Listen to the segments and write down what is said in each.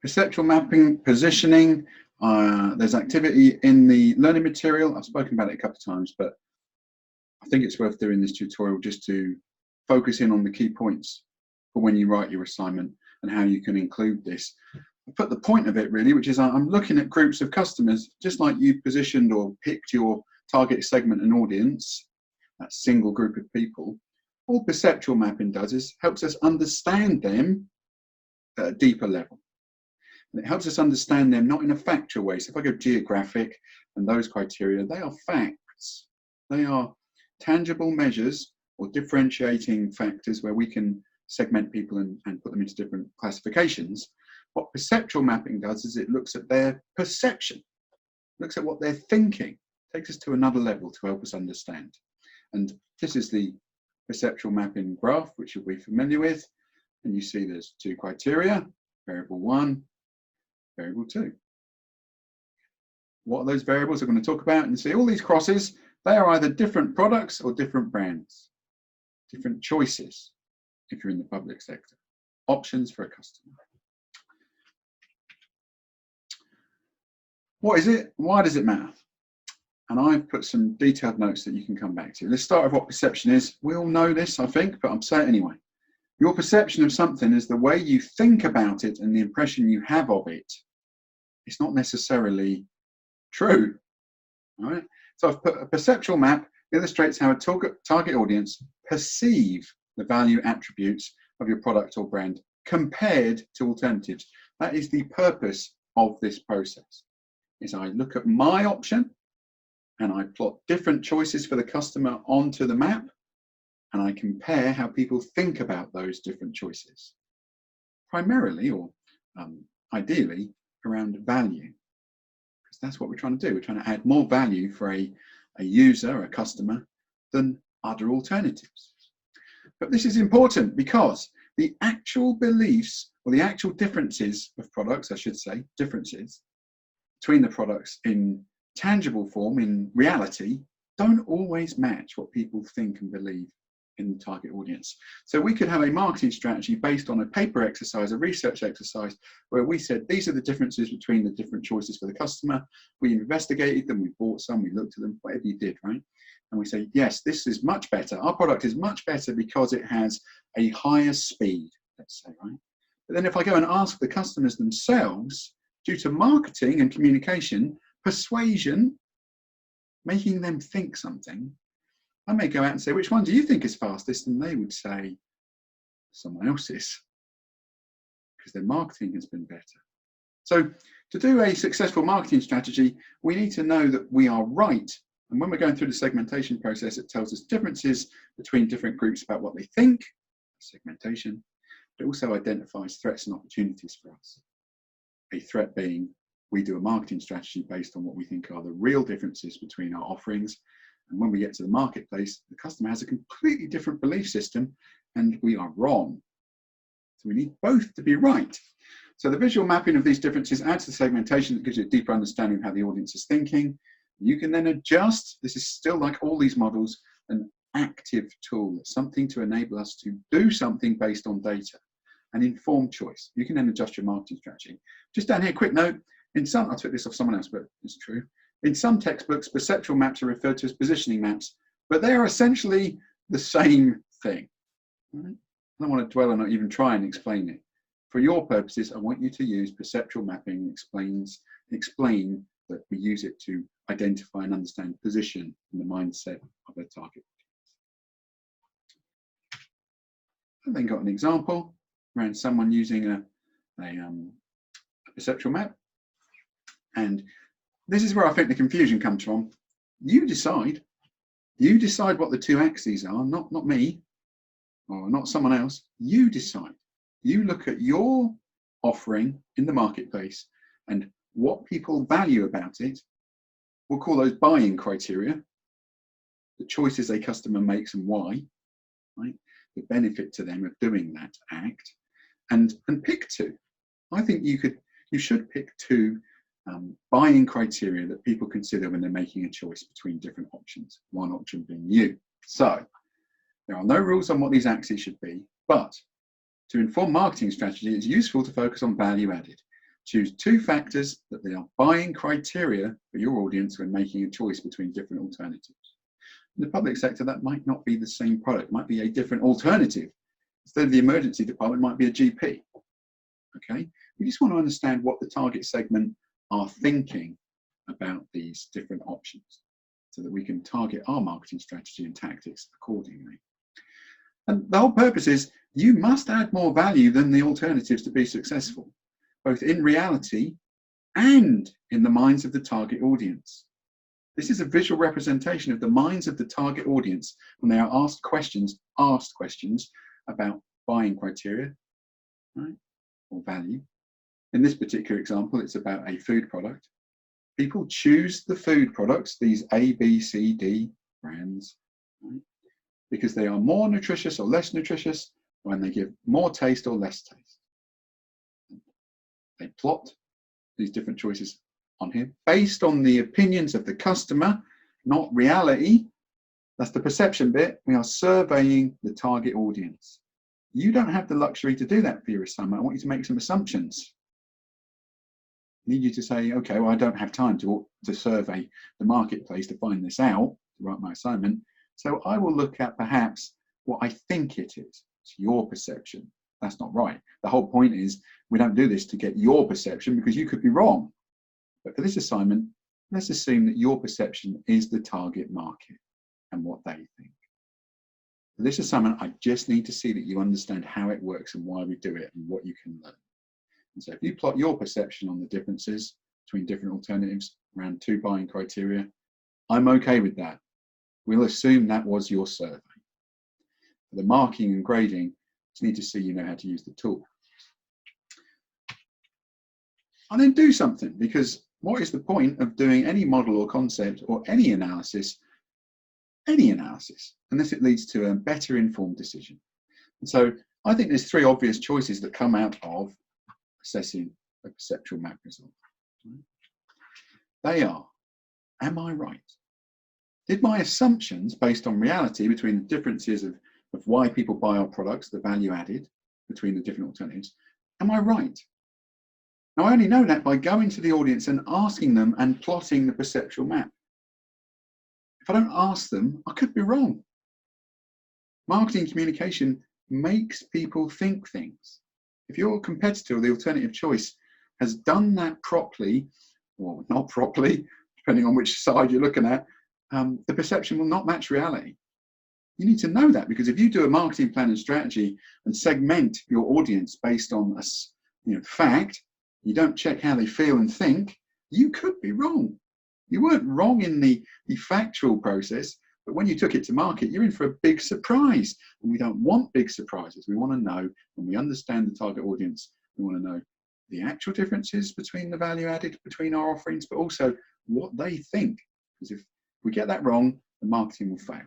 Perceptual mapping, positioning, there's activity in the learning material. I've spoken about it a couple of times, but I think it's worth doing this tutorial just to focus in on the key points for when you write your assignment and how you can include this. I put the point of it really, which is I'm looking at groups of customers, just like you positioned or picked your target segment and audience, that single group of people. All perceptual mapping does is helps us understand them at a deeper level. And it helps us understand them not in a factual way. So if I go geographic and those criteria, they are facts. They are tangible measures or differentiating factors where we can segment people and put them into different classifications. What perceptual mapping does is it looks at their perception, looks at what they're thinking, takes us to another level to help us understand. And this is the perceptual mapping graph, which you'll be familiar with. And you see there's two criteria, variable 1, variable 2. What are those variables we're going to talk about? And you see all these crosses, they are either different products or different brands, different choices if you're in the public sector, options for a customer. What is it? Why does it matter? And I've put some detailed notes that you can come back to. Let's start with what perception is. We all know this, I think, but I'm saying it anyway. Your perception of something is the way you think about it and the impression you have of it. It's not necessarily true. All right? So I've put a perceptual map illustrates how a target audience perceive the value attributes of your product or brand compared to alternatives. That is the purpose of this process. Is I look at my option and I plot different choices for the customer onto the map, and I compare how people think about those different choices, primarily or ideally around value, because that's what we're trying to do. We're trying to add more value for a user, a customer, than other alternatives. But this is important because the actual beliefs or the actual differences of products, I should say, differences between the products in tangible form, in reality, don't always match what people think and believe in the target audience. So we could have a marketing strategy based on a paper exercise, a research exercise, where we said these are the differences between the different choices for the customer. We investigated them, we bought some, we looked at them, whatever you did, right? And we say, yes, this is much better. Our product is much better because it has a higher speed, let's say, right? But then if I go and ask the customers themselves, due to marketing and communication, persuasion, making them think something, I may go out and say, which one do you think is fastest? And they would say, someone else's, because their marketing has been better. So to do a successful marketing strategy, we need to know that we are right. And when we're going through the segmentation process, it tells us differences between different groups about what they think, segmentation. It also identifies threats and opportunities for us. A threat being, we do a marketing strategy based on what we think are the real differences between our offerings. And when we get to the marketplace, the customer has a completely different belief system and we are wrong. So we need both to be right. So the visual mapping of these differences adds to segmentation that gives you a deeper understanding of how the audience is thinking. You can then adjust. This is still like all these models, an active tool, something to enable us to do something based on data, an informed choice. You can then adjust your marketing strategy. Just down here, quick note, in some, I took this off someone else, but it's true. In some textbooks, perceptual maps are referred to as positioning maps, but they are essentially the same thing. Right? I don't want to dwell on it, even try and explain it. For your purposes, I want you to use perceptual mapping, explain that we use it to identify and understand position and the mindset of a target. I've then got an example around someone using a perceptual map. And this is where I think the confusion comes from. You decide what the two axes are, not me, or not someone else. You decide. You look at your offering in the marketplace and what people value about it. We'll call those buy-in criteria, the choices a customer makes and why, right? The benefit to them of doing that act, and pick two. I think you should pick two buy-in criteria that people consider when they're making a choice between different options, one option being you. So there are no rules on what these axes should be, but to inform marketing strategy, it's useful to focus on value added. Choose 2 factors that they are buying criteria for your audience when making a choice between different alternatives. In the public sector, that might not be the same product, might be a different alternative. Instead of the emergency department, it might be a GP. Okay, we just want to understand what the target segment are thinking about these different options so that we can target our marketing strategy and tactics accordingly. And the whole purpose is you must add more value than the alternatives to be successful, both in reality and in the minds of the target audience. This is a visual representation of the minds of the target audience when they are asked questions about buying criteria, right, or value. In this particular example, it's about a food product. People choose the food products, these A, B, C, D brands, right, because they are more nutritious or less nutritious, when they give more taste or less taste. They plot these different choices on here based on the opinions of the customer, not reality. That's the perception bit. We are surveying the target audience. You don't have the luxury to do that for your assignment. I want you to make some assumptions. I need you to say, okay, well, I don't have time to survey the marketplace to find this out, to write my assignment. So I will look at perhaps what I think it is. It's your perception. That's not right. The whole point is we don't do this to get your perception because you could be wrong. But for this assignment, let's assume that your perception is the target market and what they think. For this assignment, I just need to see that you understand how it works and why we do it and what you can learn. And so if you plot your perception on the differences between different alternatives around 2 buying criteria, I'm okay with that. We'll assume that was your survey. For the marking and grading, just need to see you know how to use the tool. And then do something, because what is the point of doing any model or concept or any analysis, unless it leads to a better informed decision? And so I think there's 3 obvious choices that come out of assessing a perceptual map result. They are, am I right? Did my assumptions based on reality between the differences of why people buy our products, the value added between the different alternatives, am I right? Now, I only know that by going to the audience and asking them and plotting the perceptual map. If I don't ask them, I could be wrong. Marketing communication makes people think things. If your competitor or the alternative choice has done that properly, or not properly, depending on which side you're looking at, the perception will not match reality. You need to know that, because if you do a marketing plan and strategy and segment your audience based on a fact, you don't check how they feel and think, you could be wrong. You weren't wrong in the factual process, but when you took it to market, you're in for a big surprise. And we don't want big surprises. We want to know, when we understand the target audience, we want to know the actual differences between the value added between our offerings, but also what they think. Because if we get that wrong, the marketing will fail.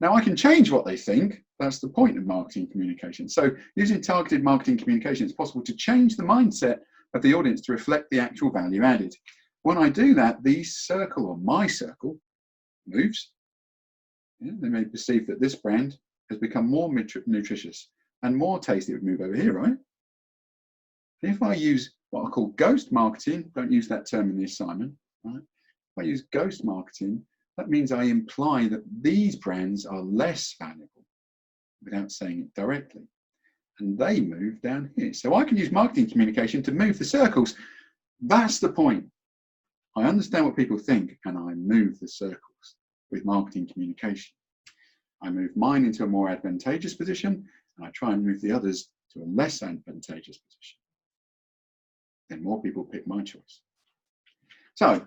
Now, I can change what they think. That's the point of marketing communication. So using targeted marketing communication, it's possible to change the mindset of the audience to reflect the actual value added. When I do that, the circle, or my circle, moves. They may perceive that this brand has become more nutritious and more tasty. It would move over here, right? And if I use what I call ghost marketing, don't use that term in the assignment, right? If I use ghost marketing, that means I imply that these brands are less valuable without saying it directly. And they move down here. So I can use marketing communication to move the circles. That's the point. I understand what people think and I move the circles with marketing communication. I move mine into a more advantageous position and I try and move the others to a less advantageous position. Then more people pick my choice. So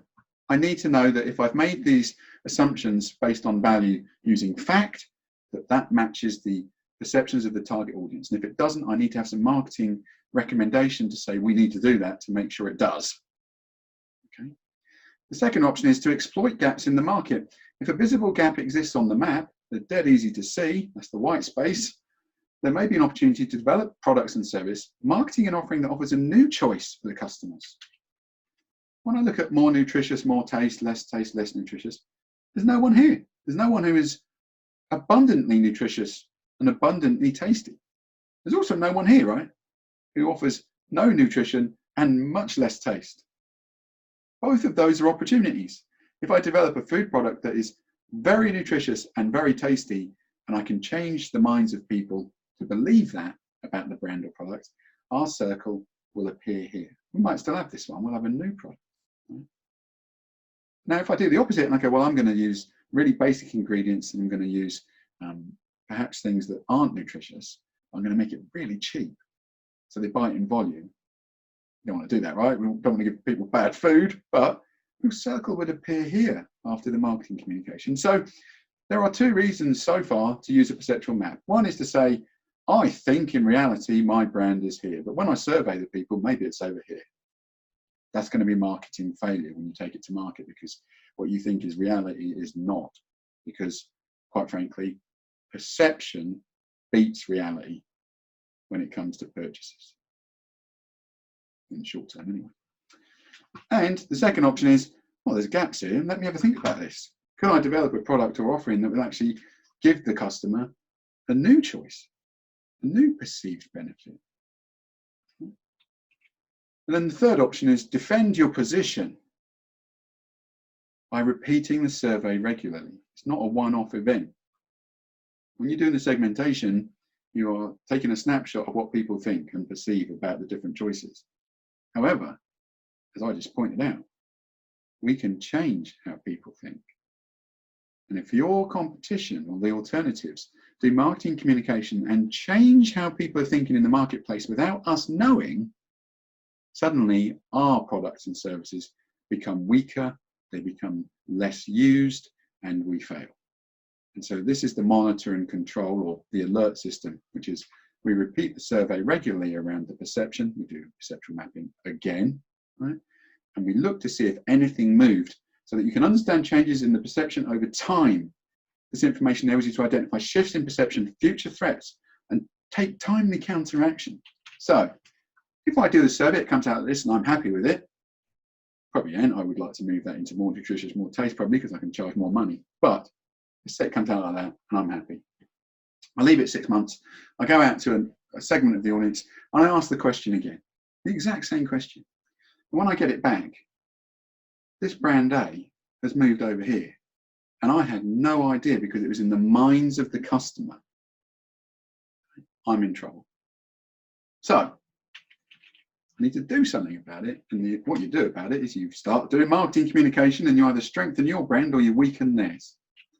I need to know that if I've made these assumptions based on value using fact, that matches the perceptions of the target audience. And if it doesn't, I need to have some marketing recommendation to say we need to do that to make sure it does. Okay. The second option is to exploit gaps in the market. If a visible gap exists on the map, they're dead easy to see, that's the white space, there may be an opportunity to develop products and service, marketing and offering that offers a new choice for the customers. When I look at more nutritious, more taste, less nutritious, there's no one here. There's no one who is abundantly nutritious and abundantly tasty. There's also no one here, right, who offers no nutrition, and much less taste. Both of those are opportunities. If I develop a food product that is very nutritious and very tasty, and I can change the minds of people to believe that about the brand or product, our circle will appear here. We might still have this one, we'll have a new product. Now, if I do the opposite and I go, well, I'm going to use really basic ingredients and I'm going to use perhaps things that aren't nutritious, I'm going to make it really cheap so they buy it in volume. You don't want to do that, right? We don't want to give people bad food, but your circle would appear here after the marketing communication. So there are two reasons so far to use a perceptual map. One is to say, I think in reality my brand is here, but when I survey the people, maybe it's over here. That's going to be marketing failure when you take it to market, because what you think is reality is not, because quite frankly, perception beats reality when it comes to purchases, in the short term anyway. And the second option is, well, there's gaps here, and let me have a think about this. Could I develop a product or offering that will actually give the customer a new choice, a new perceived benefit? And then the third option is defend your position by repeating the survey regularly. It's not a one-off event. When you're doing the segmentation, you are taking a snapshot of what people think and perceive about the different choices. However, as I just pointed out, we can change how people think. And if your competition or the alternatives do marketing communication and change how people are thinking in the marketplace without us knowing, suddenly our products and services become weaker, they become less used, and we fail. And so this is the monitor and control, or the alert system, which is we repeat the survey regularly around the perception. We do perceptual mapping again, right? And we look to see if anything moved so that you can understand changes in the perception over time. This information enables you to identify shifts in perception, future threats, and take timely counteraction. So if I do the survey, it comes out of this and I'm happy with it. Probably ain't. I would like to move that into more nutritious, more taste, probably, because I can charge more money. But let's say it comes out like that and I'm happy. I leave it 6 months. I go out to a segment of the audience and I ask the question again, the exact same question. And when I get it back, this brand A has moved over here. And I had no idea because it was in the minds of the customer. I'm in trouble. So I need to do something about it. And what you do about it is you start doing marketing communication and you either strengthen your brand or you weaken theirs.